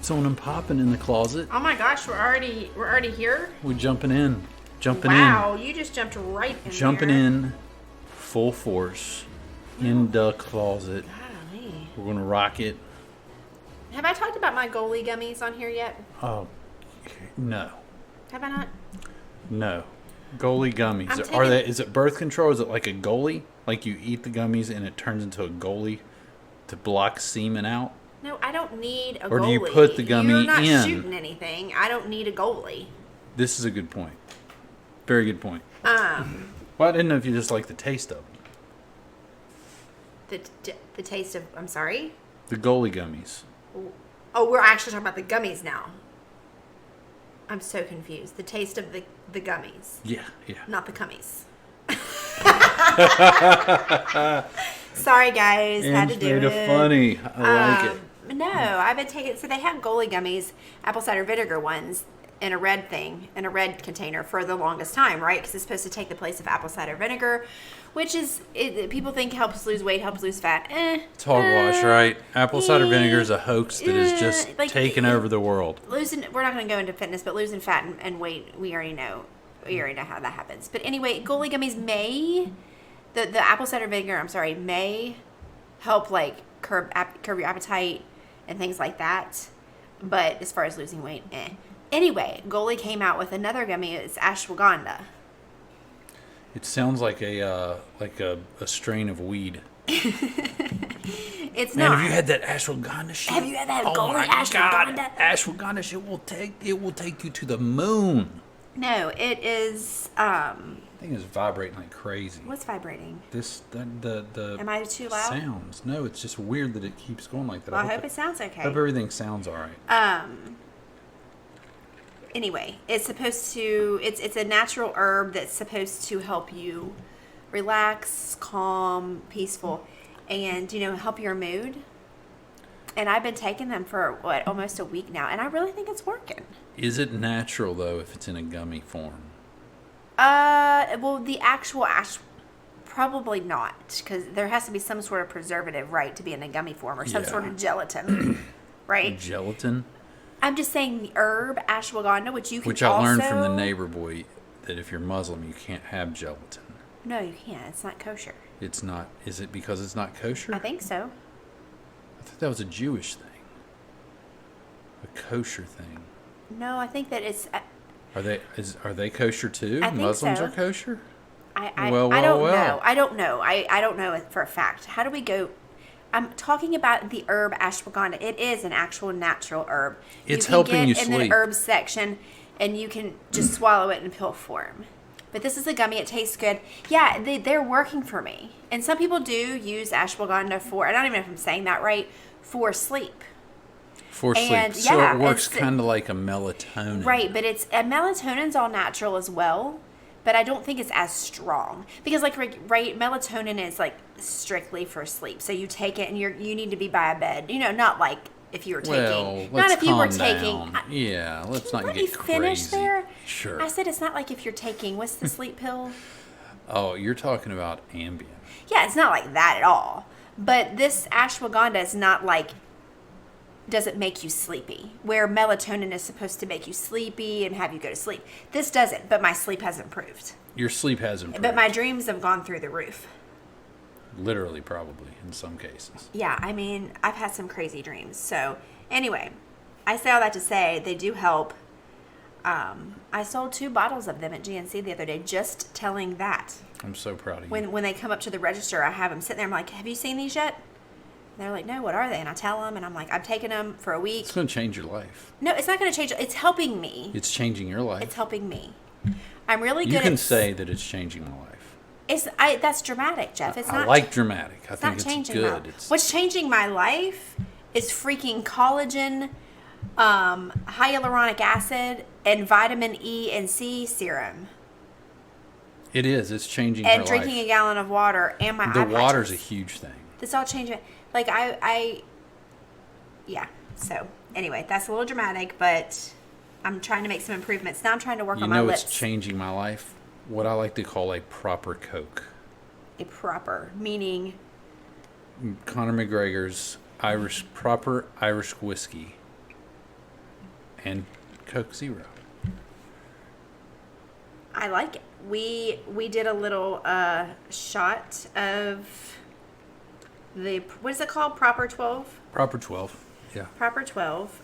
It's on and popping in the closet. Oh my gosh, we're already here? We're jumping in. Wow, you just jumped right in Jumping there. in full force in the closet. Golly. We're going to rock it. Have I talked about my goalie gummies on here yet? Oh, no. Have I not? No. Goalie gummies. Is it birth control? Is it like a goalie? Like you eat the gummies and it turns into a goalie to block semen out? No, I don't need a goalie. Or do you put the gummy You're not in? shooting anything. I don't need a goalie. This is a good point. Very good point. Well, I didn't know if you just like the taste of them. The taste of, I'm sorry? The goalie gummies. Oh, we're actually talking about the gummies now. I'm so confused. The taste of the gummies. Yeah. Not the cummies. Sorry, guys. Had to do it. Funny. I like it. No, I've been taking. So they have goalie gummies, apple cider vinegar ones, in a red container for the longest time, right? Because it's supposed to take the place of apple cider vinegar, which is people think helps lose weight, helps lose fat. It's hogwash, right? Apple cider vinegar is a hoax that is just taken over the world. We're not going to go into fitness, but losing fat and weight, we already know how that happens. But anyway, goalie gummies the apple cider vinegar, may help like curb your appetite and things like that. But as far as losing weight, Anyway, Goalie came out with another gummy. It's ashwagandha. It sounds like a strain of weed. It's Man, not. have you had that ashwagandha shit? Have you had that Goalie ashwagandha? God, ashwagandha shit will take you to the moon. No, it is. I think it's vibrating like crazy. What's vibrating? The Am I too loud? Sounds. No, it's just weird that it keeps going like that. Well, I hope it sounds okay. I hope everything sounds all right. Anyway, it's supposed to. It's a natural herb that's supposed to help you relax, calm, peaceful, and help your mood. And I've been taking them for almost a week now, and I really think it's working. Is it natural though if it's in a gummy form? Well, the actual probably not, because there has to be some sort of preservative, right, to be in a gummy form or some sort of gelatin, right? Gelatin. I'm just saying the herb ashwagandha, which I learned from the neighbor boy that if you're Muslim, you can't have gelatin. No, you can't. It's not kosher. It's not. Is it because it's not kosher? I think so. I thought that was a Jewish thing. A kosher thing. No, I think that it's. Are they kosher too? I think Muslims so. are kosher? I don't know. I don't know. I don't know it for a fact. How do we go? I'm talking about the herb ashwagandha. It is an actual natural herb. It's helping you sleep. In the herbs section, and you can just swallow it in pill form. But this is a gummy. It tastes good. Yeah, they're working for me. And some people do use ashwagandha for, I don't even know if I'm saying that right, for sleep. For sleep. So it works kind of like a melatonin. Right, but melatonin's all natural as well. But I don't think it's as strong because, right, melatonin is strictly for sleep. So you take it and you need to be by a bed. Not like if you were taking. Not if you were taking. Yeah, let's not get crazy. Finish there. Sure. I said it's not like if you're taking. What's the sleep pill? Oh, you're talking about Ambien. Yeah, it's not like that at all. But this ashwagandha is not doesn't make you sleepy, where melatonin is supposed to make you sleepy and have you go to sleep. This doesn't, but my sleep has improved. Your sleep has improved. But my dreams have gone through the roof. Literally, probably, in some cases. Yeah, I mean, I've had some crazy dreams. So, anyway, I say all that to say they do help. I sold 2 bottles of them at GNC the other day, just telling that. I'm so proud of you. When they come up to the register, I have them sitting there. I'm like, have you seen these yet? And they're like, no, what are they? And I tell them, and I'm like, I'm taking them for a week. It's going to change your life. No, it's not going to change. It's helping me. It's changing your life. It's helping me. I'm really good at... You can say that it's changing my life. That's dramatic, Jeff. It's not... I like dramatic. I think it's good. What's changing my life is freaking collagen, hyaluronic acid, and vitamin E and C serum. It is. It's changing my life. And drinking a gallon of water and my eye patches. The water's a huge thing. This all changed. Yeah. So anyway, that's a little dramatic, but I'm trying to make some improvements. Now I'm trying to work on my lips. It's changing my life? What I like to call a proper Coke. A proper, meaning? Conor McGregor's proper Irish whiskey. and Coke Zero. I like it. We did a little shot of the, what is it called? Proper 12? Proper 12. Yeah. Proper 12.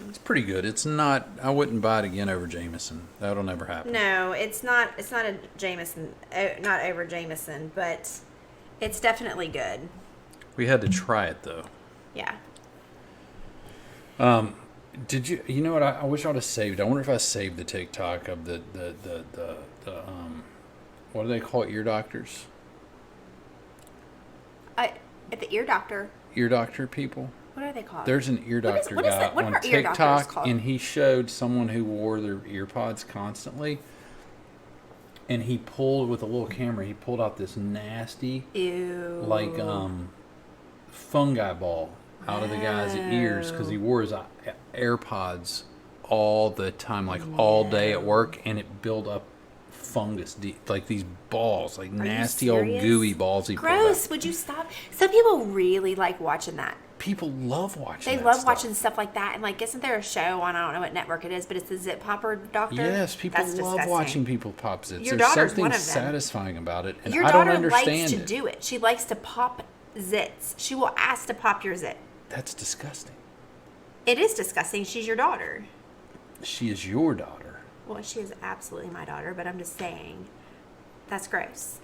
It's pretty good. It's not, I wouldn't buy it again over Jameson. That'll never happen. No, it's not a Jameson, not over Jameson, but it's definitely good. We had to try it though. Yeah. Did you know what? I wish I would have saved. I wonder if I saved the TikTok of the what do they call it? Ear doctors? At the ear doctor. Ear doctor people? What are they called? There's an ear doctor what is guy that? What on are ear doctors TikTok, called? and he showed someone who wore their ear pods constantly, and he pulled with a little camera. He pulled out this nasty, Ew. like fungi ball out of the guy's ears because he wore his AirPods all the time, like all day at work, and it built up fungus, like these balls, like nasty old gooey balls. He Gross. Would you stop? Some people really like watching that. People love watching. They love watching stuff like that, and like, isn't there a show on? I don't know what network it is, but it's the Zit Popper Doctor. Yes, people That's love disgusting. watching people pop zits. Your There's daughter's something one of them. satisfying about it, and Your I don't daughter understand likes to it. do it. She likes to pop zits. She will ask to pop your zit. That's disgusting. It is disgusting. She's your daughter. She is your daughter. Well, she is absolutely my daughter, but I'm just saying that's gross.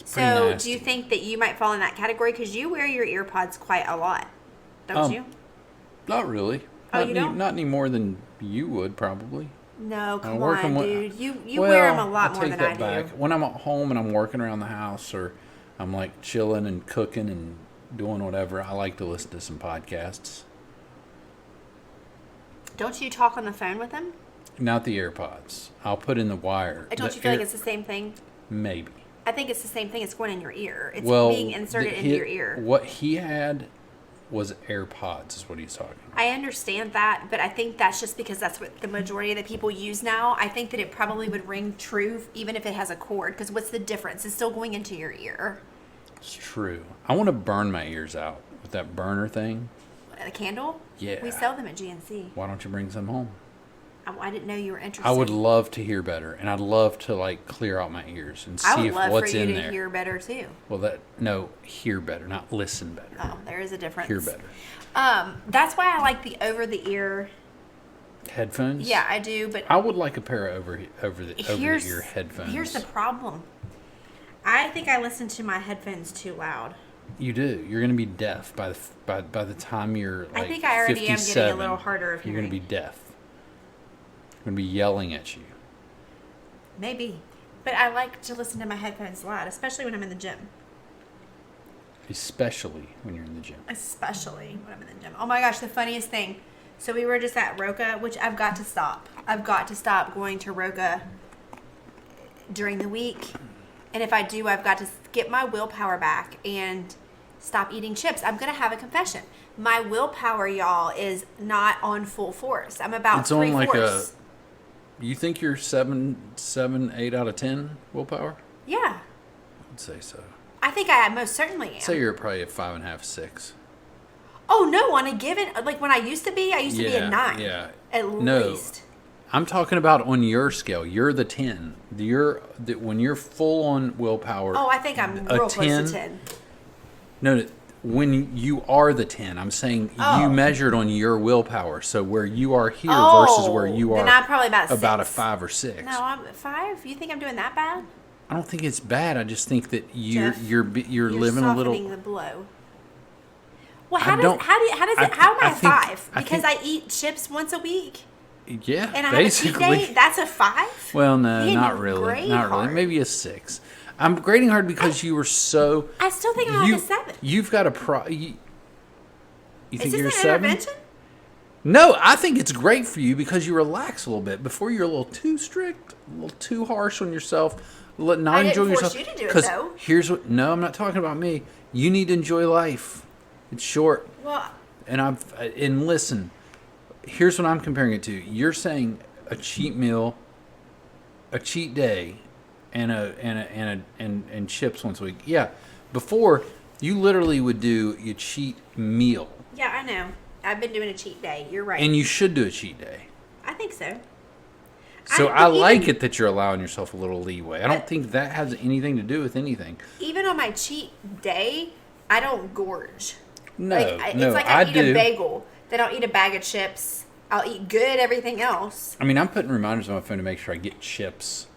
It's pretty So, nasty. do you think that you might fall in that category? Because you wear your ear pods quite a lot, don't you? Not really. Oh, not you don't? Not any more than you would probably. No, come working on, with- dude. You wear them a lot I'll more take than that I back. do. When I'm at home and I'm working around the house, or I'm like chilling and cooking and doing whatever, I like to listen to some podcasts. Don't you talk on the phone with them? Not the AirPods. I'll put in the wire. Don't The you feel like ear- it's the same thing? Maybe. I think it's the same thing. It's going in your ear. It's Well, being inserted into your ear. What he had was AirPods, is what he's talking about. I understand that, but I think that's just because that's what the majority of the people use now. I think that it probably would ring true even if it has a cord, because what's the difference? It's still going into your ear. It's true. I want to burn my ears out with that burner thing. A candle? Yeah. We sell them at GNC. Why don't you bring some home? I didn't know you were interested. I would love to hear better, and I'd love to like clear out my ears and I see would if love what's for you in to there. hear better too. Well, hear better, not listen better. Oh, there is a difference. Hear better. That's why I like the over the ear. Headphones? Yeah, I do, but I would like a pair of over the ear headphones. Here's the problem. I think I listen to my headphones too loud. You do. You're going to be deaf by the time you're like I think I already am 57, getting a little harder of You're going to hearing. be deaf. I'm going to be yelling at you. Maybe. But I like to listen to my headphones loud, especially when I'm in the gym. Especially when you're in the gym. Especially when I'm in the gym. Oh my gosh, the funniest thing. So we were just at Roca, which I've got to stop. I've got to stop going to Roca during the week. And if I do, I've got to get my willpower back and stop eating chips. I'm going to have a confession. My willpower, y'all, is not on full force. I'm about It's on like three-fourths. You think you're 7, 8 out of 10 willpower? Yeah. I'd say so. I think I most certainly am. I'd say you're probably a 5.5, 6. Oh, no, on a given, like when I used to be a 9. Yeah. At No. least. I'm talking about on your scale. You're the 10. When you're full on willpower. Oh, I think I'm a real close to 10. No, when you are the 10, I'm saying Oh. you measured on your willpower. So where you are here versus where you are then I'm probably about a about a 6. 5 or 6. No, I'm 5. You think I'm doing that bad? I don't think it's bad. I just think that you're Jeff, you're living a little. softening the blow. Well, I how don't- how am I I a think- 5? I Because think- I eat chips once a week Yeah, and I have a cheat basically. day. That's a 5. Well, no, Man, not you really. grade Not really. hard. Maybe a 6. I'm grading hard because you were so. I still think I'm like a 7. You've got a You Is think this you're a an 7? intervention? No, I think it's great for you because you relax a little bit. Before you're a little too strict, a little too harsh on yourself, not I didn't enjoying force yourself. you to do it, 'Cause though. here's what. No, I'm not talking about me. You need to enjoy life. It's short, Well, and listen. Here's what I'm comparing it to. You're saying a cheat meal, a cheat day, and chips once a week. Yeah. Before you literally would do your cheat meal. yeah, I know. I've been doing a cheat day. You're right. And you should do a cheat day. I think so. So I like it that you're allowing yourself a little leeway. I don't think that has anything to do with anything. Even on my cheat day, I don't gorge. No, it's no, like I eat do. a bagel. Then I'll eat a bag of chips. I'll eat good everything else. I mean, I'm putting reminders on my phone to make sure I get chips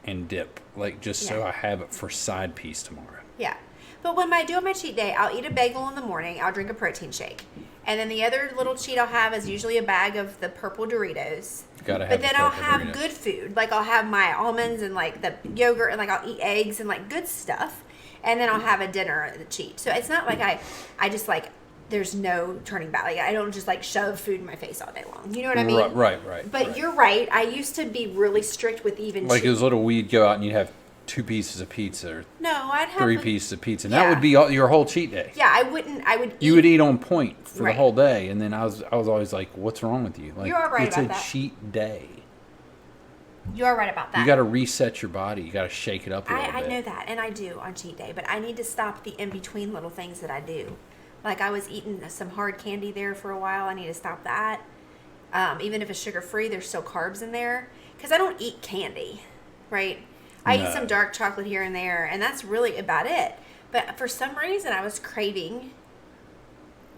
and dip, like just so I have it for side piece tomorrow. Yeah. But when I do on my cheat day, I'll eat a bagel in the morning. I'll drink a protein shake. And then the other little cheat I'll have is usually a bag of the purple Doritos. But then I'll have good food. Like I'll have my almonds and like the yogurt and like I'll eat eggs and like good stuff. And then I'll have a dinner at the cheat. So it's not like I just like, there's no turning back. Like I don't just like shove food in my face all day long. You know what I mean? Right. But you're right. I used to be really strict with even like it was little, we'd go out and you'd have 2 pieces of pizza or I'd have 3 pieces of pizza. And that would be your whole cheat day. Yeah, I would eat. You would eat on point for the whole day. And then I was always like, what's wrong with you? Like, you are right it's about a that. cheat day. You are right about that. You got to reset your body. You got to shake it up a little bit. I know that, and I do on cheat day, but I need to stop the in-between little things that I do. Like I was eating some hard candy there for a while. I need to stop that. Even if it's sugar-free, there's still carbs in there. Because I don't eat candy, right? I eat some dark chocolate here and there, and that's really about it. But for some reason, I was craving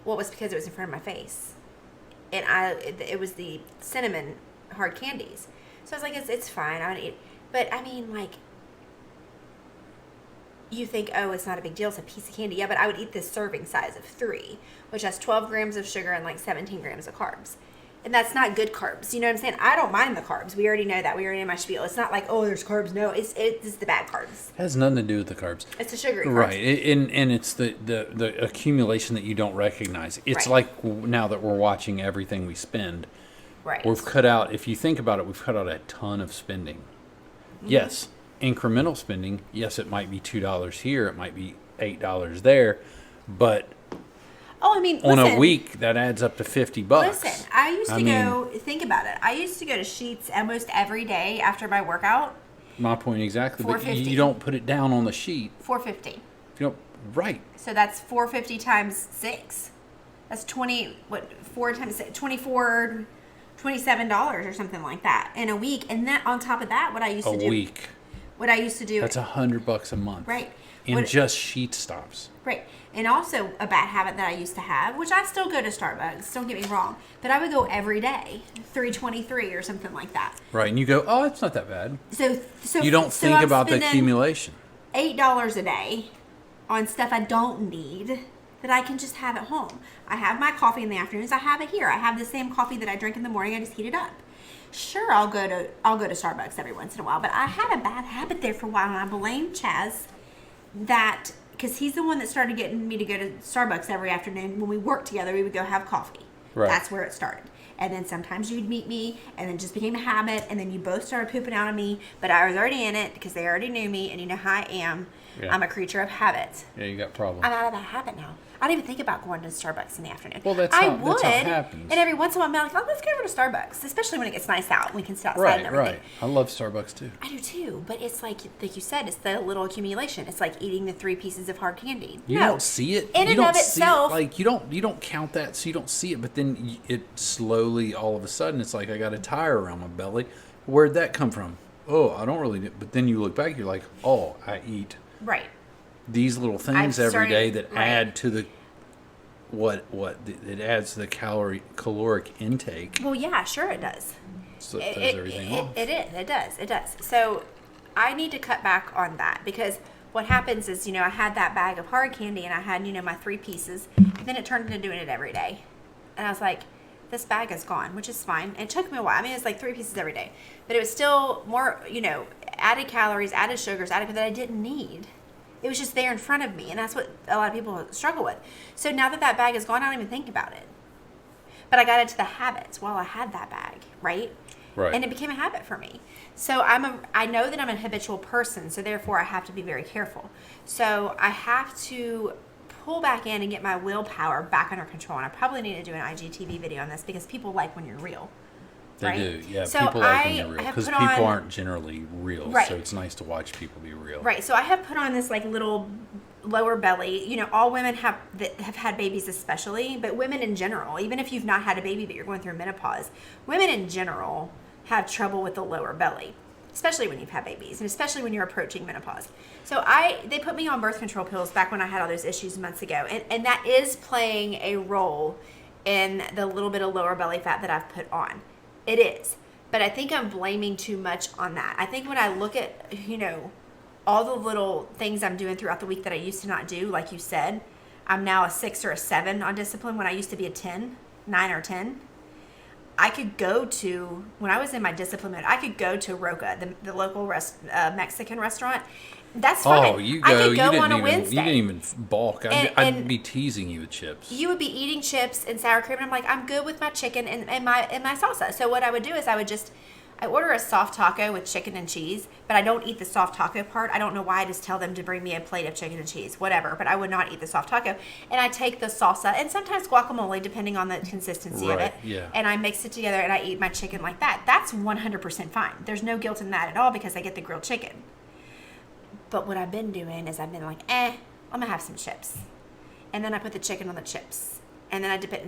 what was because it was in front of my face. And it was the cinnamon hard candies. So I was like, it's fine. I'm going to eat. But, I mean, like, you think, oh, it's not a big deal. It's a piece of candy. Yeah, but I would eat this serving size of 3, which has 12 grams of sugar and, like, 17 grams of carbs. And that's not good carbs. You know what I'm saying? I don't mind the carbs. We already know that. We already know my spiel. It's not like, oh, there's carbs. No, it's the bad carbs. It has nothing to do with the carbs. It's the sugary carbs. Right. And it's the accumulation that you don't recognize. It's like now that we're watching everything we spend. Right. We've cut out, if you think about it, we've cut out a ton of spending. Mm-hmm. Yes, incremental spending. Yes, it might be $2 here. It might be $8 there. But on a week, that adds up to $50. Listen, I used to go, think about it. I used to go to Sheetz almost every day after my workout. My point exactly. But you don't put it down on the sheet. $4.50. You don't, right. So that's $4.50 times 6. That's 4 times 6, 24, $27 or something like that in a week. And then on top of that, what I used to do. A week. What I used to do. That's $100 a month. Right. Just sheet stops. Right. And also a bad habit that I used to have, which I still go to Starbucks, don't get me wrong, but I would go every day, $3.23 or something like that. Right. And you go, oh, it's not that bad. So you don't think about the accumulation. $8 a day on stuff I don't need that I can just have at home. I have my coffee in the afternoons. I have it here. I have the same coffee that I drink in the morning. I just heat it up. Sure, I'll go to Starbucks every once in a while, but I had a bad habit there for a while, and I blame Chaz that because he's the one that started getting me to go to Starbucks every afternoon. When we worked together, we would go have coffee. Right. That's where it started. And then sometimes you'd meet me, and then it just became a habit, and then you both started pooping out on me, but I was already in it because they already knew me, and you know how I am. Yeah. I'm a creature of habits. Yeah, you got problems. I'm out of that habit now. I don't even think about going to Starbucks in the afternoon. Well, that's how it happens. And every once in a while, I'm like, let's go over to Starbucks, especially when it gets nice out and we can sit outside and everything. Right. I love Starbucks too. I do too, but it's like you said, it's the little accumulation. It's like eating the 3 pieces of hard candy. You don't see it. In and of itself. Like you don't count that, so you don't see it. But then it slowly, all of a sudden, it's like I got a tire around my belly. Where'd that come from? Oh, I don't really. But then you look back, you're like, oh, I eat these little things every day that add to the it adds to the caloric intake. Well, yeah, sure it does. So it throws everything off. It does. So I need to cut back on that because what happens is, I had that bag of hard candy and I had, my 3 pieces. And then it turned into doing it every day. And I was like, this bag is gone, which is fine. And it took me a while. I mean, it's like 3 pieces every day. But it was still more, added calories, added sugars, that I didn't need. It was just there in front of me, and that's what a lot of people struggle with. So now that bag is gone, I don't even think about it. But I got into the habits while I had that bag, right? Right. And it became a habit for me. So I know that I'm a habitual person, so therefore I have to be very careful. So I have to pull back in and get my willpower back under control. And I probably need to do an IGTV video on this because people like when you're real. They right? do. Yeah, So people like when you're real. have Because put people on- aren't generally real. Right. So it's nice to watch people be real. Right. So I have put on this like little lower belly. You know, all women have that have had babies, especially, but women in general, even if you've not had a baby but you're going through menopause, women in general have trouble with the lower belly, especially when you've had babies and especially when you're approaching menopause. So they put me on birth control pills back when I had all those issues months ago, and that is playing a role in the little bit of lower belly fat that I've put on. It is. But I think I'm blaming too much on that. I think when I look at, you know, all the little things I'm doing throughout the week that I used to not do, like you said, I'm now a 6 or a 7 on discipline when I used to be a 10, 9 or 10. I could go to, when I was in my discipline mode, I could go to Roca, the local Mexican restaurant. That's fine. Oh, you go. I could go you didn't on a even, Wednesday. You didn't even balk. I'd And be teasing you with chips. You would be eating chips and sour cream, and I'm like, I'm good with my chicken and my salsa. So what I would do is I order a soft taco with chicken and cheese, but I don't eat the soft taco part. I don't know why. I just tell them to bring me a plate of chicken and cheese, whatever. But I would not eat the soft taco. And I take the salsa and sometimes guacamole, depending on the consistency of it. Yeah. And I mix it together and I eat my chicken like that. That's 100% fine. There's no guilt in that at all because I get the grilled chicken. But what I've been doing is I've been like, I'm going to have some chips. And then I put the chicken on the chips. And then I dip it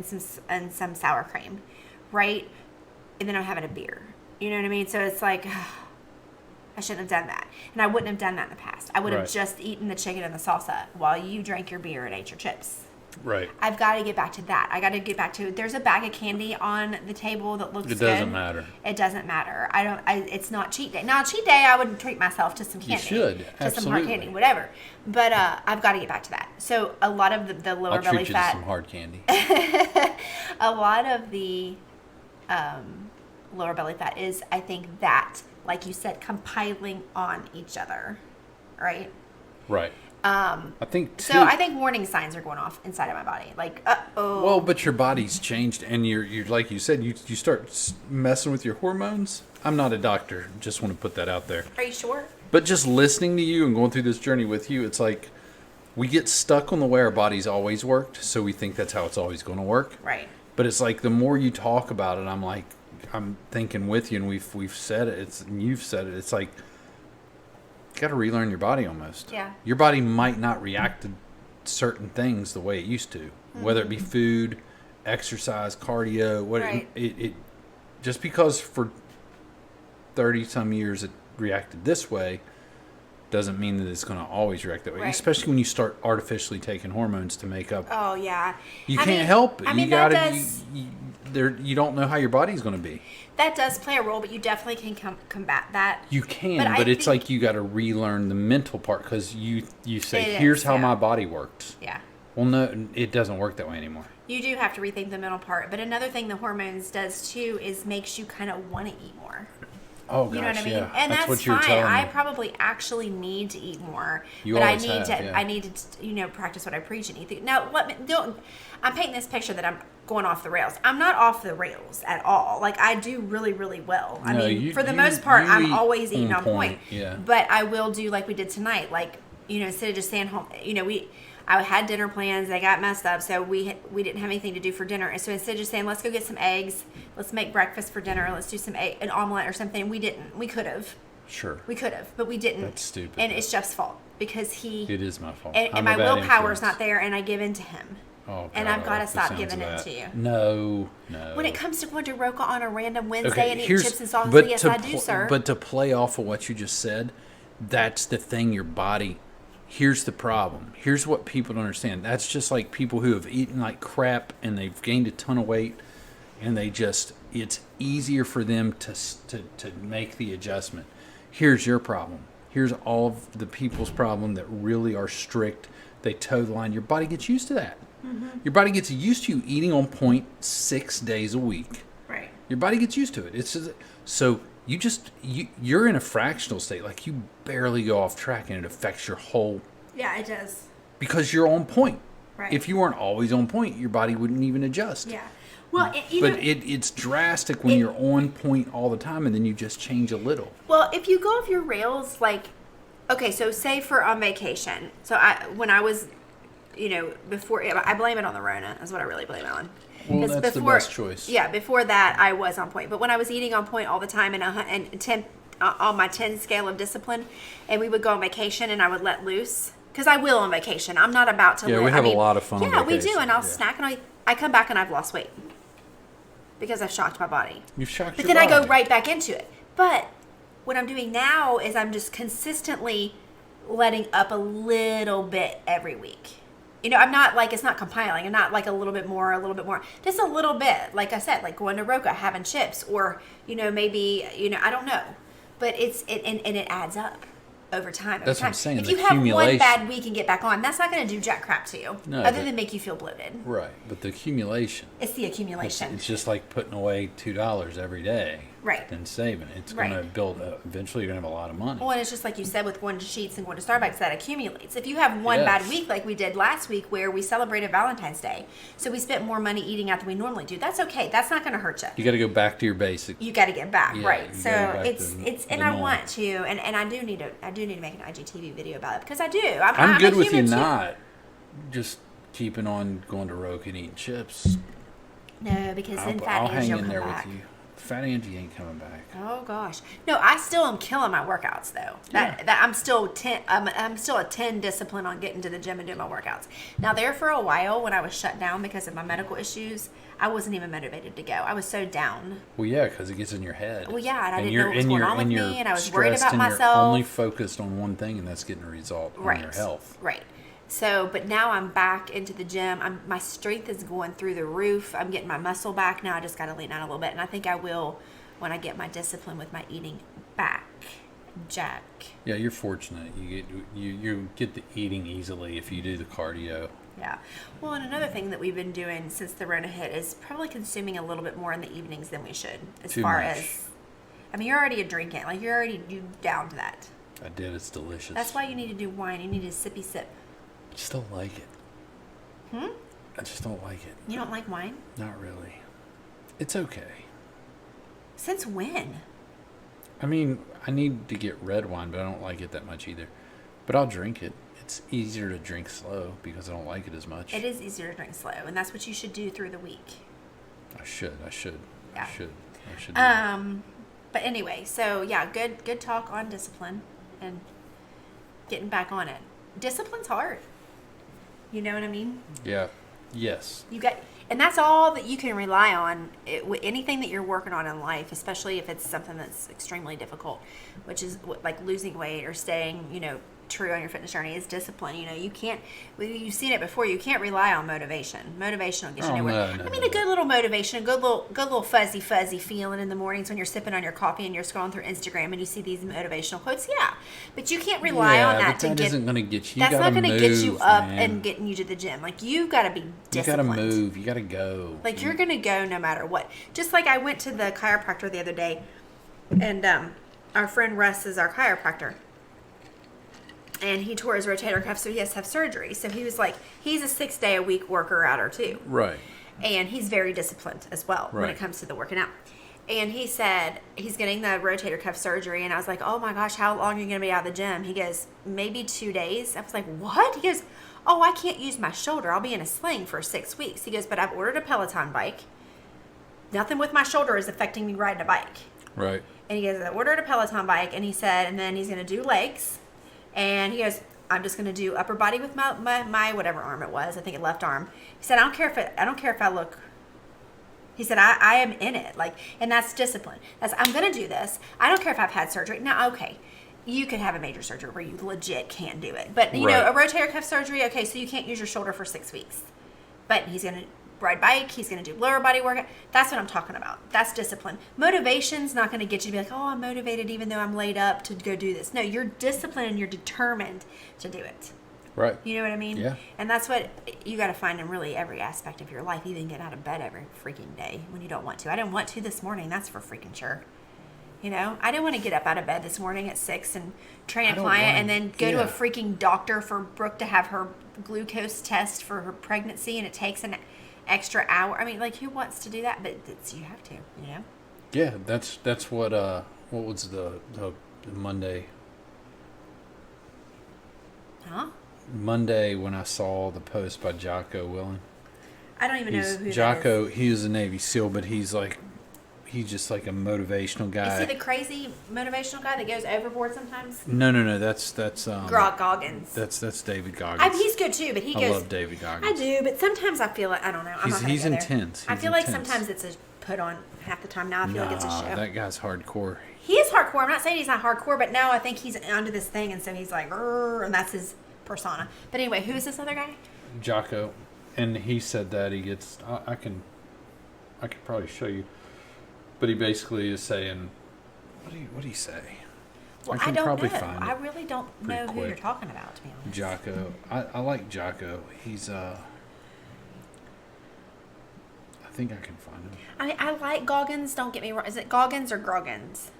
in some sour cream, right? And then I'm having a beer. You know what I mean? So it's like, I shouldn't have done that. And I wouldn't have done that in the past. I would have just eaten the chicken and the salsa while you drank your beer and ate your chips. Right. I've got to get back to that. I got to get back to, there's a bag of candy on the table that looks good. It doesn't matter. It doesn't matter. It's not cheat day. Now, cheat day, I would treat myself to some candy. You should. To Absolutely. some hard candy, whatever. But I've got to get back to that. So a lot of the lower I'll belly treat you fat. to some hard candy. A lot of the lower belly fat is, I think, that, like you said, compiling on each other, right? Right. I think too. So I think warning signs are going off inside of my body, like, uh-oh. Well, but your body's changed, and you're like you said, you start messing with your hormones. I'm not a doctor. Just want to put that out there. Are you sure? But just listening to you and going through this journey with you, it's like we get stuck on the way our body's always worked, so we think that's how it's always going to work. Right. But it's like the more you talk about it, I'm thinking with you, and we've said it. And you've said it. It's like you got to relearn your body almost. Yeah. Your body might not react to certain things the way it used to, whether it be food, exercise, cardio. Right. It just because for 30 some years it reacted this way doesn't mean that it's going to always react that way. Right. Especially when you start artificially taking hormones to make up. Oh, yeah. You can't help it. You that gotta. does, You don't know how your body's going to be. that does play a role, but you definitely can combat that. You can, But I but it's think- like you got to relearn the mental part because you say, It is, here's how yeah. my body works. Yeah. Well, no, it doesn't work that way anymore. You do have to rethink the mental part. But another thing the hormones does, too, is makes you kind of want to eat more. Oh, gosh, You know what I mean? yeah. And that's what you're fine. telling I me. probably actually need to eat more. You but always I need have, to. yeah. I need to, practice what I preach and eat. Now, I'm painting this picture that I'm going off the rails. I'm not off the rails at all. Like, I do really, really well. I No, mean, for the most part, you I'm eat always eating on point. Yeah. But I will do like we did tonight. Like, instead of just staying home, I had dinner plans. They got messed up, so we didn't have anything to do for dinner. And so instead of just saying, let's go get some eggs, let's make breakfast for dinner, let's do an omelet or something, we didn't. We could have. Sure. We could have, but we didn't. That's stupid. And it's Jeff's fault because It is my fault. and I'm my a bad willpower is influence. not there, and I give in to him. Oh, and God, I've I got to like the stop sounds giving of in that. to you. No. When it comes to going to Roca on a random Wednesday Okay, and eating here's chips and salsa, but yes, to I do, sir. But to play off of what you just said, that's the thing. Your body. Here's the problem. Here's what people don't understand. That's just like people who have eaten like crap and they've gained a ton of weight, and it's easier for them to make the adjustment. Here's your problem. Here's all of the people's problem that really are strict. They toe the line. Your body gets used to that. Mm-hmm. Your body gets used to you eating on point 6 days a week. Right. Your body gets used to it. It's just, so you're in a fractional state. Like you barely go off track, and it affects your whole. Yeah, it does. Because you're on point. Right. If you weren't always on point, your body wouldn't even adjust. Yeah. Well, it's drastic when you're on point all the time, and then you just change a little. Well, if you go off your rails, like, okay, so say for on vacation. So when I was, before, I blame it on the Rona. That's what I really blame it on. Well, 'Cause that's the best choice. Yeah, before that I was on point. But when I was eating on point all the time and 10 on my 10 scale of discipline, and we would go on vacation and I would let loose because I will on vacation. I'm not about to. Yeah, we have a lot of fun. Yeah, on we do, vacation. and I'll Yeah. snack and I come back and I've lost weight because I've shocked my body. You've shocked But your then I go body. right back into it. But what I'm doing now is I'm just consistently letting up a little bit every week. You know, I'm not like, it's not compiling. I'm not like a little bit more, just a little bit. Like I said, like going to Roca, having chips, or, you know, maybe, you know, I don't know. But and it adds up over time. That's what I'm saying, If the you have one accumulation. bad week and get back on, that's not going to do jack crap to you, No, other but- than make you feel bloated. Right, but the accumulation. It's the accumulation. It's just like putting away $2 every day. Right. And saving. It's going to Right. build up. Eventually, you're going to have a lot of money. Well, and it's just like you said with going to Sheets and going to Starbucks, that accumulates. If you have one Yes. bad week like we did last week where we celebrated Valentine's Day, so we spent more money eating out than we normally do, that's okay. That's not going to hurt you. You got to go back to your basics. You got to get back, Yeah, right? you So gotta go back it's to it's the and I norm. want to, and I do need to make an IGTV video about it because I do. I'm good a with you human too. not just keeping on going to Roke and eating chips. No, because then I'll Fat hang Angie will in come there back. with you. Fat Angie ain't coming back. Oh gosh, no! I still am killing my workouts though. That I'm still 10. I'm still a 10 discipline on getting to the gym and doing my workouts. Now there for a while when I was shut down because of my medical issues, I wasn't even motivated to go. I was so down. Well, yeah, because it gets in your head. Well, yeah, and I didn't you're- know what was going on with you're me, and I was worried stressed about and myself. You're only focused on one thing, and that's getting a result on your health. Right. So, but now I'm back into the gym. My strength is going through the roof. I'm getting my muscle back now. I just got to lean out a little bit, and I think I will when I get my discipline with my eating back. Jack. Yeah, you're fortunate. You get the eating easily if you do the cardio. Yeah. Well, and another thing that we've been doing since the Rona hit is probably consuming a little bit more in the evenings than we should. As Too far much. as, I mean, you're already a drinking. Like you down to that. I did. It's delicious. That's why you need to do wine. You need to sippy sip. I just don't like it. I just don't like it. You don't like wine? Not really. It's okay. Since when? I mean, I need to get red wine, but I don't like it that much either. But I'll drink it. It's easier to drink slow because I don't like it as much. It is easier to drink slow, and that's what you should do through the week. I should. Yeah. I should do that. But anyway, so yeah, good talk on discipline and getting back on it. Discipline's hard. You know what I mean? Yeah. Yes. And that's all that you can rely on. Anything that you're working on in life, especially if it's something that's extremely difficult, which is like losing weight or staying, true on your fitness journey, is discipline. You can't. You've seen it before. You can't rely on motivation. Motivation will get you Oh, nowhere. no, I mean, no. a good little motivation, a good little fuzzy feeling in the mornings when you're sipping on your coffee and you're scrolling through Instagram and you see these motivational quotes. Yeah, but you can't rely on that to that get. isn't going to get you. That's gotta not going to get you move, up man. and getting you to the gym. Like you've got to be You got to disciplined. move. You got to go. Like you're gonna go no matter what. Just like I went to the chiropractor the other day, and our friend Russ is our chiropractor, and he tore his rotator cuff, so he has to have surgery. So he was like, he's a 6-day-a-week worker outer too, Right. and he's very disciplined as well when it Right. comes to the working out. And he said he's getting the rotator cuff surgery, and I was like, oh my gosh, how long are you gonna be out of the gym? He goes, maybe 2 days. I was like, what? He goes, oh, I can't use my shoulder. I'll be in a sling for 6 weeks. He goes, but I've ordered a Peloton bike. Nothing with my shoulder is affecting me riding a bike. Right. And he goes, I ordered a Peloton bike, and he said, and then he's going to do legs. And he goes, I'm just going to do upper body with my whatever arm it was. I think it left arm. He said, I don't care if I look. He said, I am in it. Like, and that's discipline. I'm going to do this. I don't care if I've had surgery. Now, okay. You could have a major surgery where you legit can't do it. But, you know, a rotator cuff surgery, okay, so you can't use your shoulder for 6 weeks. But he's going to ride bike. He's going to do lower body workout. That's what I'm talking about. That's discipline. Motivation's not going to get you to be like, oh, I'm motivated even though I'm laid up to go do this. No, you're disciplined and you're determined to do it. Right. You know what I mean? Yeah. And that's what you got to find in really every aspect of your life, even getting out of bed every freaking day when you don't want to. I didn't want to this morning. That's for freaking sure. I didn't want to get up out of bed this morning at 6 and train a client and then go to a freaking doctor for Brooke to have her glucose test for her pregnancy, and it takes an extra hour. I mean, like, who wants to do that? But you have to, Yeah, that's what was the Monday? Huh? Monday when I saw the post by Jocko Willem, I don't even know who that is. Jocko. He is a Navy SEAL, but he's just like a motivational guy. Is he the crazy motivational guy that goes overboard sometimes? No. That's Goggins. That's David Goggins. He's good too, but he goes. I love David Goggins. I do, but sometimes I feel like I don't know. He's intense. I feel like sometimes it's a put on half the time. Now I feel like it's a show. That guy's hardcore. He is hardcore. I'm not saying he's not hardcore, but now I think he's onto this thing, and so he's like, and that's his persona. But anyway, who is this other guy? Jocko, and he said that he gets. I can probably show you, but he basically is saying, what do you say? Well, I don't know. I really don't know who you're talking about, to be honest. Jocko, I like Jocko. He's I think I can find him. I like Goggins. Don't get me wrong. Is it Goggins or Groggins?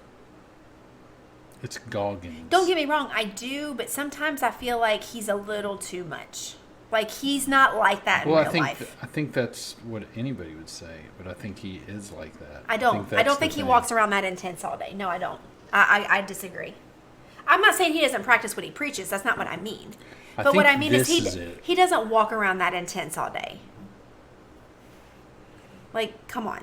It's Goggins. Don't get me wrong. I do, but sometimes I feel like he's a little too much. Like he's not like that in real life. I think that's what anybody would say, but I think he is like that. I don't think he walks around that intense all day. No, I don't. I disagree. I'm not saying he doesn't practice what he preaches. That's not what I mean. But what I mean is he doesn't walk around that intense all day. Like, come on.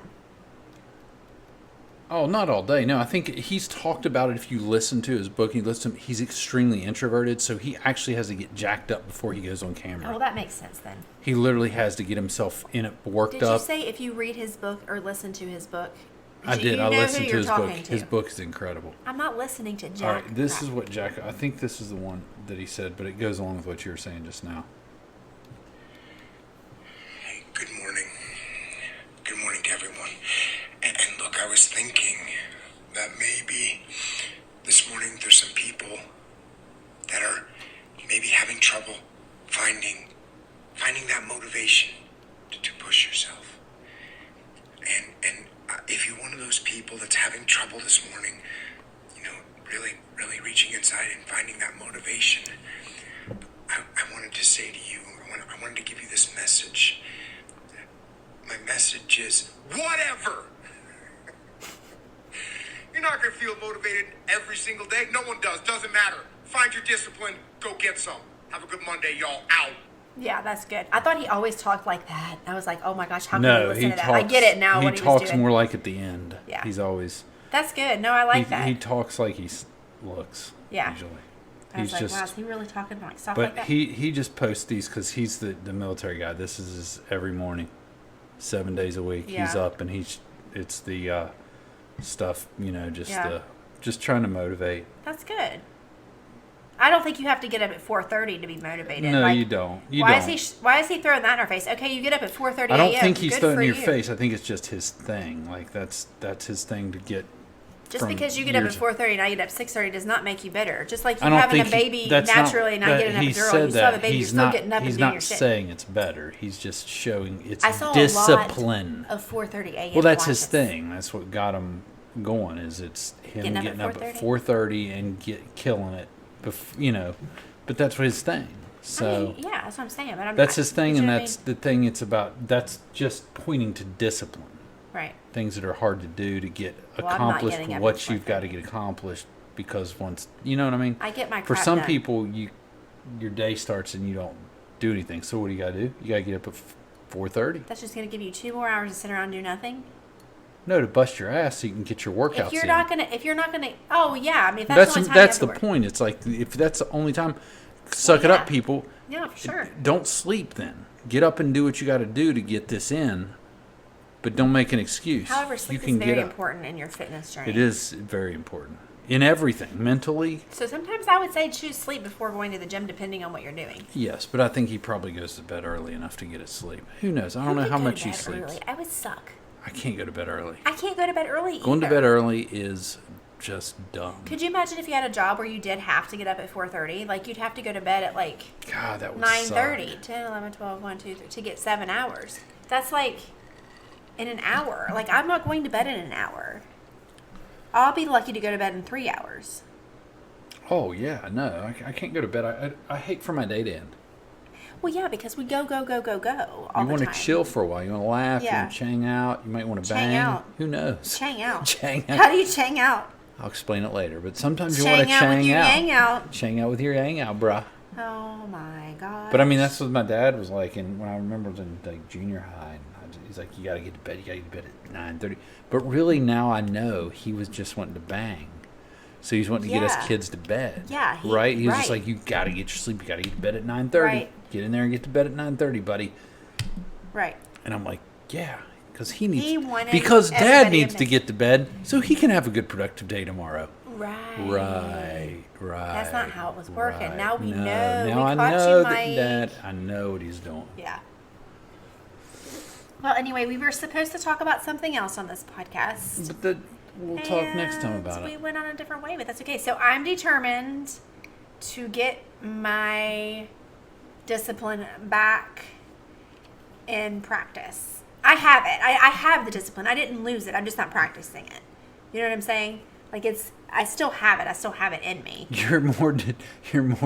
Oh, not all day. No, I think he's talked about it. If you listen to his book, he's extremely introverted, so he actually has to get jacked up before he goes on camera. Oh, well, that makes sense then. He literally has to get himself worked up. Did you say if you read his book or listen to his book? I did. I listened to his book. His book is incredible. I'm not listening to Jack. All right, this is what Jack. I think this is the one that he said, but it goes along with what you were saying just now. Hey, good morning. Good morning to everyone. And look, I was thinking that maybe this morning there's some people that are maybe having trouble finding that motivation to push yourself. And if you're one of those people that's having trouble this morning, really reaching inside and finding that motivation, I wanted to say to you, I wanted to give you this message. My message is, whatever! You're not going to feel motivated every single day. No one does. Doesn't matter. Find your discipline. Go get some. Have a good Monday, y'all. Out. Yeah, that's good. I thought he always talked like that. I was like, oh my gosh, how can you listen to that? I get it now. He talks more like at the end. Yeah. He's always. That's good. No, I like that. He talks like he looks. Yeah. Usually. I was like, wow, is he really talking like stuff like that? But he just posts these because he's the military guy. This is his every morning, 7 days a week. Yeah. He's up and it's the stuff, just trying to motivate. That's good. I don't think you have to get up at 4:30 to be motivated. No, you don't. Why is he throwing that in our face? Okay, you get up at 4:30 a.m. I don't think he's throwing it in your face. I think it's just his thing. Like that's his thing to get. Just because you get up at 4:30 and I get up at 6:30 does not make you better. Just like you having a baby naturally and I getting up at epidural, you still have a baby, you're still getting up and doing your shit. He's not saying it's better. He's just showing it's I discipline. saw a lot of 4:30 a.m. Well, that's his thing. That's what got him going. Is it's him getting up at 4:30 and killing it. But that's what his thing. So yeah, that's what I'm saying. But that's his thing, and that's the thing. It's about that's just pointing to discipline. Right. Things that are hard to do to get accomplished what you've got to get accomplished because once you know what I mean. I get my crap For some done. people, your day starts and you don't do anything. So what do? You got to get up at 4:30. That's just going to give you 2 more hours to sit around and do nothing. No, to bust your ass so you can get your workouts. If you're not gonna, oh yeah, I mean if that's the only time that's the point. It's like if that's the only time, suck it up, people. Yeah, for sure. Don't sleep then. Get up and do what you got to do to get this in, but don't make an excuse. However, sleep is very important in your fitness journey. It is very important in everything, mentally. So sometimes I would say choose sleep before going to the gym, depending on what you're doing. Yes, but I think he probably goes to bed early enough to get his sleep. Who knows? I don't know how much he sleeps. Early? I would suck. I can't go to bed early. I can't go to bed early either. Going to bed early is just dumb. Could you imagine if you had a job where you did have to get up at 4:30? Like, you'd have to go to bed at, like, God, that would 9:30, 10, 11, 12, 1, 2, 3, to get 7 hours. That's, like, in an hour. Like, I'm not going to bed in an hour. I'll be lucky to go to bed in 3 hours. Oh, yeah, no. I can't go to bed. I hate for my day to end. Well, yeah, because we go all you the time. You want to chill for a while. You want to laugh. Yeah. You want to chang out. You might want to bang. Out. Who knows? Chang out. Chang out. How do you chang out? I'll explain it later. But sometimes you want to chang out. Chang out with your yang out. Chang out with your yang out, bruh. Oh my god. But I mean, that's what my dad was like, and when I remember in like junior high, he's like, "You gotta get to bed. You gotta get to bed at 9:30." But really, now I know he was just wanting to bang, so he's wanting to get us kids to bed. Yeah, right. He was just like, "You gotta get your sleep. You gotta get to bed at 9:30. Right. Get in there and get to bed at 9:30, buddy." Right. And I'm like, "Yeah." Because he needs, wanted because Dad everybody needs to get to bed so he can have a good productive day tomorrow. Right. Right. That's not how it was working. Right. Now we No, know. Now we I caught know you, that Mike. Dad. I know what he's doing. Yeah. Well, anyway, we were supposed to talk about something else on this podcast. But we'll talk next time about We it. went on a different way, but that's okay. So I'm determined to get my discipline back in practice. I have it. I have the discipline. I didn't lose it. I'm just not practicing it. You know what I'm saying? Like I still have it. I still have it in me. You're more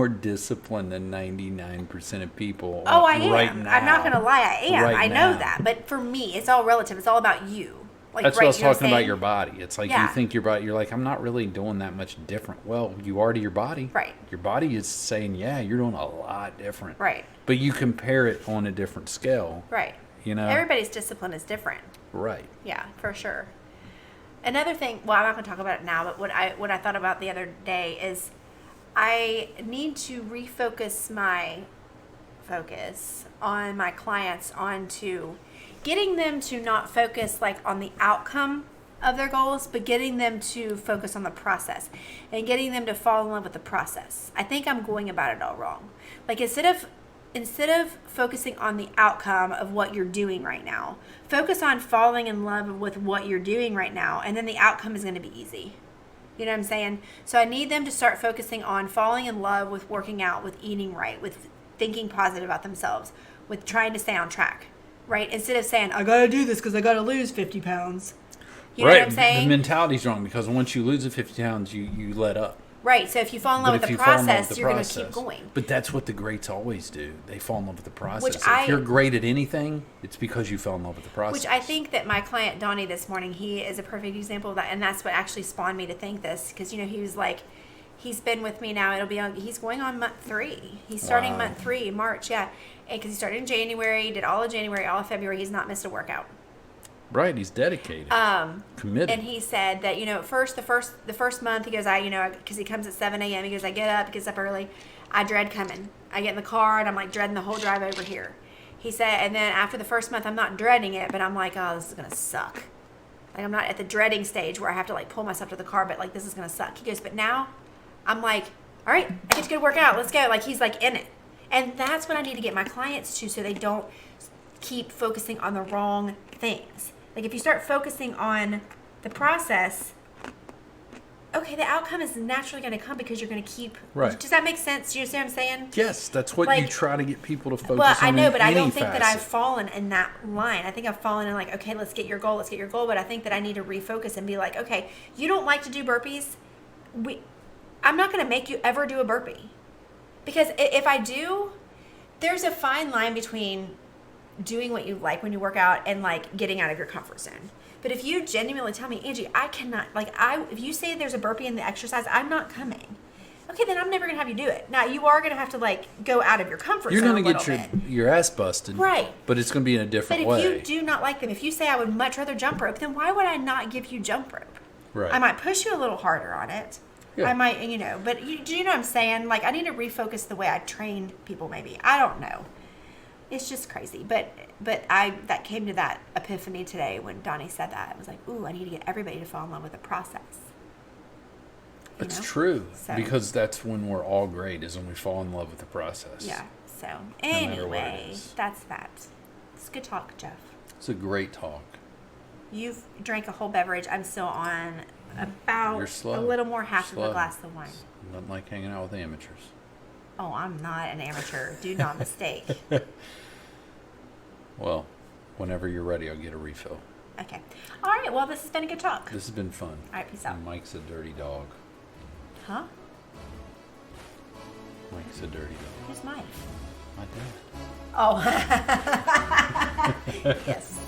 disciplined than 99% of people. Oh, I am. Right now. I'm not gonna lie. I am. Right I know now. that. But for me, it's all relative. It's all about you. Like, That's right, what I was you know talking about. saying? Your body. It's like you think your body. You're like, I'm not really doing that much different. Well, you are to your body. Right. Your body is saying, yeah, you're doing a lot different. Right. But you compare it on a different scale. Right. You know. Everybody's discipline is different. Right. Yeah, for sure. Another thing, well, I'm not going to talk about it now, but what I thought about the other day is I need to refocus my focus on my clients onto getting them to not focus like on the outcome of their goals, but getting them to focus on the process and getting them to fall in love with the process. I think I'm going about it all wrong. Like instead of focusing on the outcome of what you're doing right now, focus on falling in love with what you're doing right now, and then the outcome is going to be easy. You know what I'm saying? So I need them to start focusing on falling in love with working out, with eating right, with thinking positive about themselves, with trying to stay on track, right? Instead of saying, I got to do this because I got to lose 50 pounds. You know what I'm saying? The mentality's wrong because once you lose the 50 pounds, you let up. Right. So if you fall in love with the process, you're going to keep going. But that's what the greats always do. They fall in love with the process. If you're great at anything, it's because you fell in love with the process. Which I think that my client Donnie this morning, he is a perfect example of that, and that's what actually spawned me to think this, because he was like, he's been with me now. He's going on month 3. He's starting month 3 in March, yeah, because he started in January, did all of January, all of February. He's not missed a workout. Right, he's dedicated, committed. And he said that the first month he goes, because he comes at 7 a.m. He goes, I gets up early, I dread coming. I get in the car and I'm like dreading the whole drive over here. He said, and then after the first month, I'm not dreading it, but I'm like, oh, this is gonna suck. Like I'm not at the dreading stage where I have to like pull myself to the car, but like this is gonna suck. He goes, but now I'm like, all right, I get to go work out. Let's go. Like he's like in it, and that's what I need to get my clients to, so they don't keep focusing on the wrong things. Like if you start focusing on the process, okay, the outcome is naturally going to come because you're going to keep. Right. Does that make sense? Do you see what I'm saying? Yes, that's what you try to get people to focus on. Well, I know, but I don't think that I've fallen in that line. I think I've fallen in like, okay, let's get your goal. But I think that I need to refocus and be like, okay, you don't like to do burpees. I'm not going to make you ever do a burpee. Because if I do, there's a fine line between doing what you like when you work out and like getting out of your comfort zone. But if you genuinely tell me, Angie, I cannot, if you say there's a burpee in the exercise, I'm not coming. Okay, then I'm never going to have you do it. Now, you are going to have to like go out of your comfort zone. You're going to get your ass busted. Right. But it's going to be in a different way. But if you do not like them, if you say I would much rather jump rope, then why would I not give you jump rope? Right. I might push you a little harder on it. Yeah. I might, but do you know what I'm saying? Like, I need to refocus the way I train people maybe. I don't know. It's just crazy. But that came to that epiphany today when Donnie said that. I was like, ooh, I need to get everybody to fall in love with the process. It's true. So, because that's when we're all great, is when we fall in love with the process. Yeah. So, matter what it anyway, is. that's that. It's good talk, Jeff. It's a great talk. You've drank a whole beverage. I'm still on about You're slow. a little more half of Slow. a glass of wine. Nothing like hanging out with amateurs. Oh, I'm not an amateur. Do not mistake. Well, whenever you're ready, I'll get a refill. Okay. All right. Well, this has been a good talk. This has been fun. All right. Peace out. And Mike's a dirty dog. Huh? Mike's a dirty dog. Who's Mike? My dad. Oh. Yes.